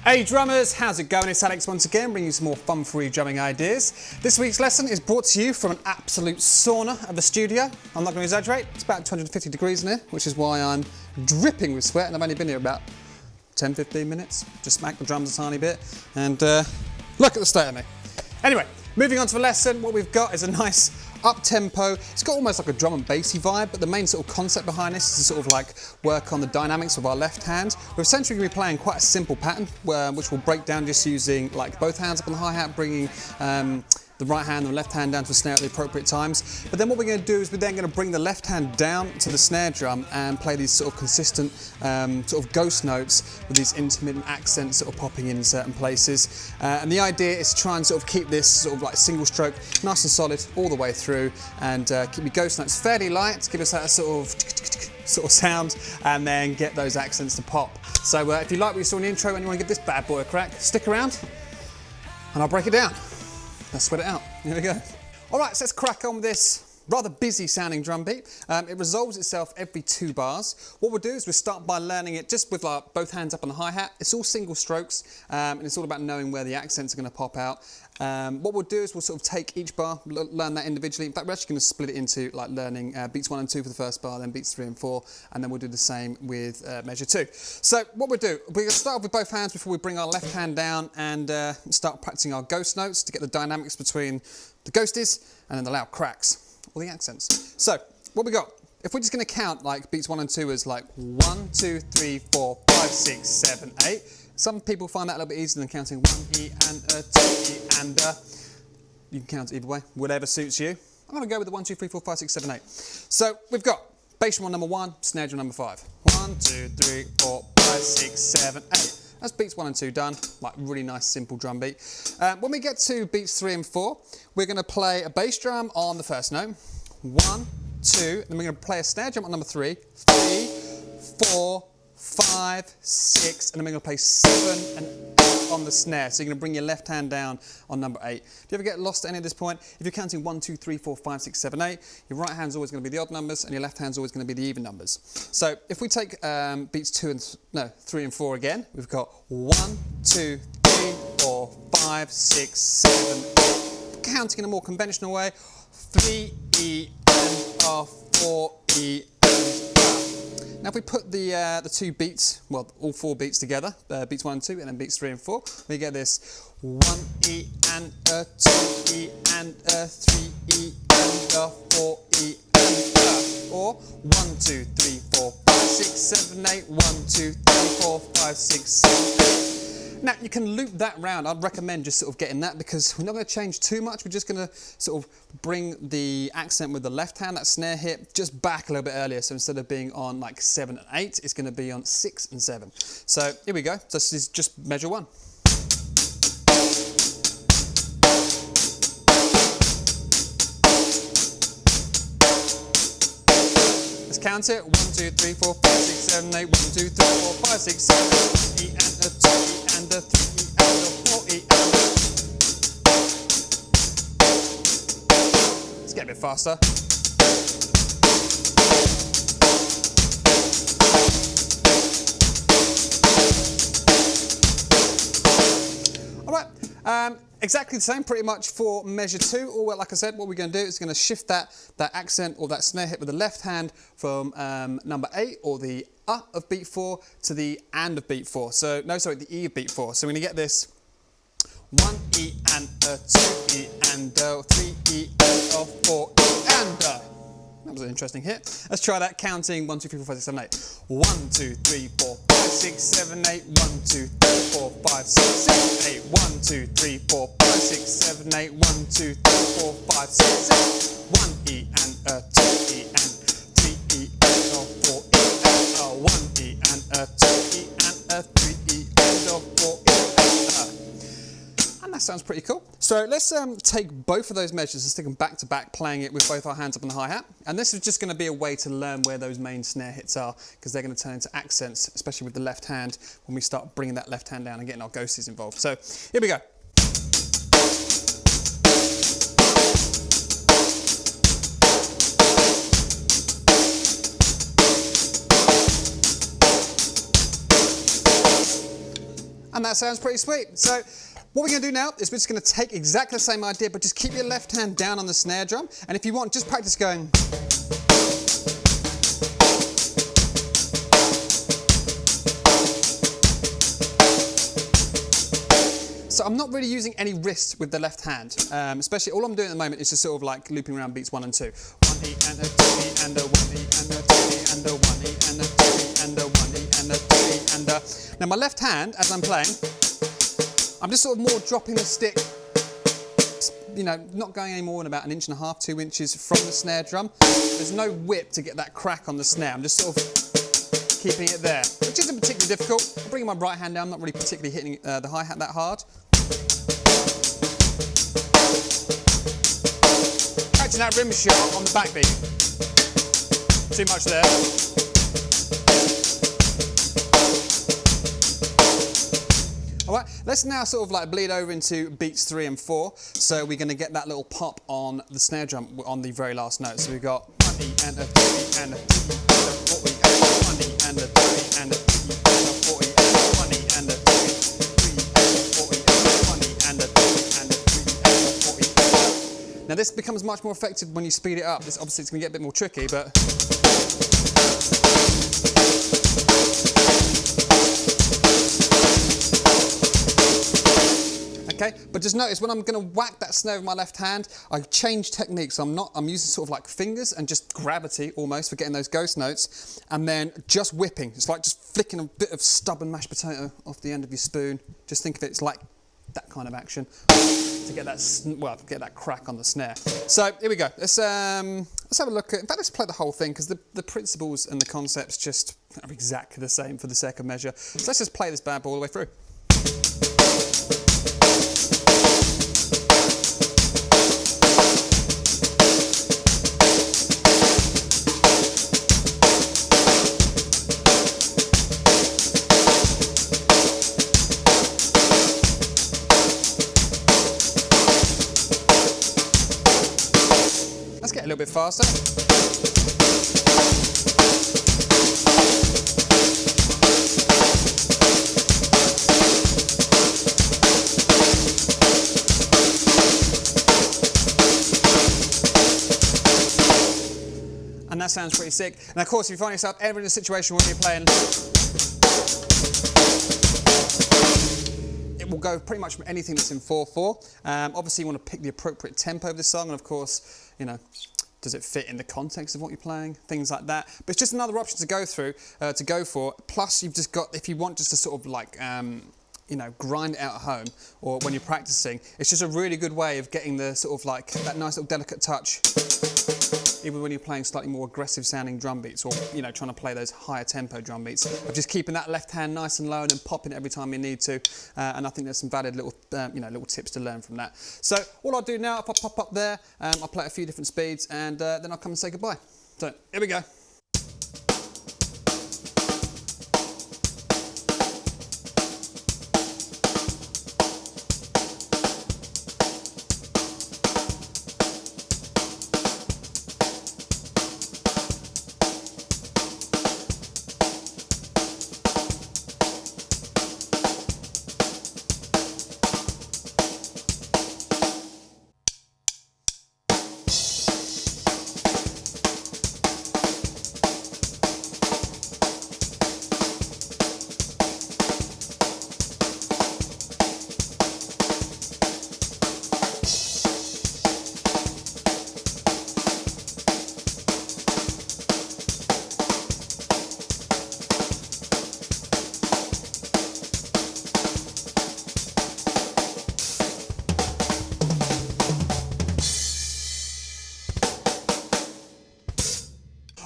Hey drummers, how's it going? It's Alex once again, bringing you some more fun-free drumming ideas. This week's lesson is brought to you from an absolute sauna of a studio. I'm not going to exaggerate, it's about 250 degrees in here, which is why I'm dripping with sweat, and I've only been here about 10-15 minutes. Just smack the drums a tiny bit, and look at the state of me. Anyway, moving on to the lesson, what we've got is a nice up-tempo. It's got almost like a drum and bassy vibe, but the main sort of concept behind this is to sort of like work on the dynamics of our left hand. We're essentially going to be playing quite a simple pattern, which will break down just using like both hands up on the hi-hat, bringing the right hand and the left hand down to the snare at the appropriate times. But then what we're going to do is we're then going to bring the left hand down to the snare drum and play these sort of consistent sort of ghost notes with these intermittent accents sort of popping in certain places. And the idea is to try and sort of keep this sort of like single stroke nice and solid all the way through, and keep your ghost notes fairly light, give us that sort of sound, and then get those accents to pop. So if you like what you saw in the intro and you want to give this bad boy a crack, stick around and I'll break it down. Let's sweat it out. Here we go. All right, so let's crack on with this rather busy sounding drum beat. It resolves itself every 2 bars. What we'll do is we'll start by learning it just with both hands up on the hi-hat. It's all single strokes, and it's all about knowing where the accents are going to pop out. What we'll do is we'll sort of take each bar, learn that individually. In fact, we're actually going to split it into like learning beats 1 and 2 for the first bar, then beats 3 and 4, and then we'll do the same with measure 2. So what we'll do, we're going to start off with both hands before we bring our left hand down and start practicing our ghost notes to get the dynamics between the ghosties and then the loud cracks, or the accents. So what we got, if we're just going to count like beats 1 and 2 as like 1, 2, 3, 4, 5, 6, 7, 8. Some people find that a little bit easier than counting 1 E and a 2 E and a. You can count it either way, whatever suits you. I'm going to go with the 1, 2, 3, 4, 5, 6, 7, 8. So we've got bass drum number 1, snare drum number 5. 1, 2, 3, 4, 5, 6, 7, 8. That's beats 1 and 2 done, like really nice simple drum beat. When we get to beats 3 and 4, we're going to play a bass drum on the first note. 1, 2, then we're going to play a snare drum on number 3, 3, 4, 5, 6, and then we're going to play 7 and 8 on the snare. So you're going to bring your left hand down on number 8. If you ever get lost at any of this point, if you're counting 1, 2, 3, 4, 5, 6, 7, 8, your right hand's always going to be the odd numbers and your left hand's always going to be the even numbers. So if we take beats 3 and 4 again, we've got 1, 2, 3, 4, 5, 6, 7, 8. Counting in a more conventional way, 3 E and a, 4 E and a. Now if we put the 2 beats, well all 4 beats together, beats 1 and 2 and then beats 3 and 4, we get this 1 E and a, 2 E and a, 3 E and a, 4 E and a. Or 1, 2, 3, 4, 5, 6, 7, 8, 1, 2, 3, 4, 5, 6, 7, 8. Now you can loop that round. I'd recommend just sort of getting that because we're not going to change too much. We're just going to sort of bring the accent with the left hand, that snare hit, just back a little bit earlier. So instead of being on like 7 and 8, it's going to be on 6 and 7. So here we go. So this is just measure 1. Let's count it. 1, 2, 3, 4, 5, 6, 7, 8. 1, 2, 3, 4, 5, 6, 7, 8. E and a 2 E and a 3 E and a 4 E and a. Let's get a bit faster. All right. Exactly the same pretty much for measure 2. Or like I said, what we're going to do is going to shift that accent or that snare hit with the left hand from number 8 or the up of beat 4 to the and of beat 4. So, no, sorry, the E of beat 4. So we're going to get this 1 E and a, 2 E and a, 3 E and a, 4 E and a. That was an interesting hit. Let's try that counting 1, 2, 3, 4, 5, 6, 7, 8. 1, 2, 3, 4, 5, 6, 7, 8. 1, 2, 3, 4, 5, 6, 7, 8. 1, 2, 3, 4, 5, 6, 7, 8. 1, 2, 3, 4, 5, 6, 7. 1 E and a, 2 E and 3 E and a, 4 E and a. 1 E and a, 2 E and a, 3 E and a, 4 E and a. And that sounds pretty cool. So let's take both of those measures and stick them back to back, playing it with both our hands up on the hi-hat. And this is just going to be a way to learn where those main snare hits are, because they're going to turn into accents, especially with the left hand, when we start bringing that left hand down and getting our ghosties involved. So here we go. And that sounds pretty sweet. So what we're going to do now is we're just going to take exactly the same idea, but just keep your left hand down on the snare drum. And if you want, just practice going. So I'm not really using any wrist with the left hand, especially all I'm doing at the moment is just sort of like looping around beats 1 and 2. 1 E and a 2 E and a 1 E and a 2 E and a 1 E and a 2 E and a 1 E and a 2 E and a... Now my left hand, as I'm playing, I'm just sort of more dropping the stick, you know, not going any more than about 1.5 inches, 2 inches from the snare drum. There's no whip to get that crack on the snare. I'm just sort of keeping it there, which isn't particularly difficult. I'm bringing my right hand down, I'm not really particularly hitting the hi-hat that hard. Catching that rim shot on the backbeat. Too much there. Alright, let's now sort of like bleed over into beats 3 and 4. So we're going to get that little pop on the snare drum on the very last note. So we've got 1 E and a 2 E and a 2 E and a 4 E and a 1 E and a 2 E and a 2 E and a 4 E and a 1 E and a 2 E, 3 E and a 4 E and a 1 E and a 2 E and a 3 E and a 4 E. Now this becomes much more effective when you speed it up. This obviously it's going to get a bit more tricky, but... Okay, but just notice when I'm going to whack that snare with my left hand, I change technique. So I'm using sort of like fingers and just gravity almost for getting those ghost notes, and then just whipping. It's like just flicking a bit of stubborn mashed potato off the end of your spoon. Just think of it as like that kind of action to get that, get that crack on the snare. So here we go. Let's have a look at, in fact, let's play the whole thing because the principles and the concepts just are exactly the same for the sake of measure. So let's just play this bad boy all the way through. Let's get a little bit faster. And that sounds pretty sick. And of course, if you find yourself ever in a situation where you're playing, it will go pretty much from anything that's in 4/4. Obviously, you want to pick the appropriate tempo of the song, and of course, you know, does it fit in the context of what you're playing? Things like that. But it's just another option to go for. Plus, you've just got, if you want just to sort of like, you know, grind it out at home or when you're practicing, it's just a really good way of getting the sort of like that nice little delicate touch, even when you're playing slightly more aggressive sounding drum beats or, you know, trying to play those higher tempo drum beats, of just keeping that left hand nice and low and then popping it every time you need to. And I think there's some valid little, you know, little tips to learn from that. So all I'll do now, if I pop up there, I'll play a few different speeds and then I'll come and say goodbye. So here we go.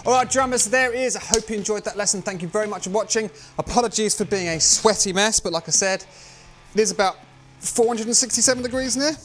All right, drummers, there is. I hope you enjoyed that lesson. Thank you very much for watching. Apologies for being a sweaty mess, but like I said, it is about 467 degrees in here,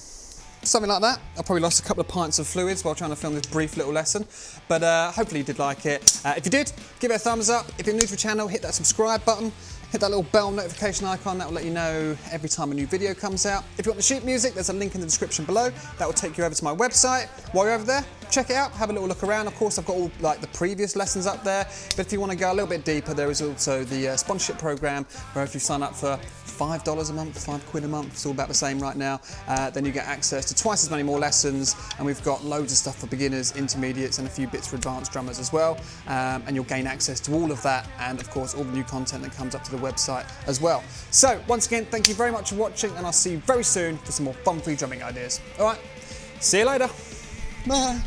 something like that. I probably lost a couple of pints of fluids while trying to film this brief little lesson, but hopefully you did like it. If you did, give it a thumbs up. If you're new to the channel, hit that subscribe button. Hit that little bell notification icon, that will let you know every time a new video comes out. If you want the sheet music, there's a link in the description below. That will take you over to my website. While you're over there, check it out, have a little look around. Of course, I've got all like the previous lessons up there, but if you want to go a little bit deeper, there is also the sponsorship program, where if you sign up for $5 a month, £5 a month, it's all about the same right now, then you get access to twice as many more lessons, and we've got loads of stuff for beginners, intermediates, and a few bits for advanced drummers as well, and you'll gain access to all of that, and of course all the new content that comes up to the website as well. So once again, thank you very much for watching, and I'll see you very soon for some more fun free drumming ideas. All right, see you later. Bye.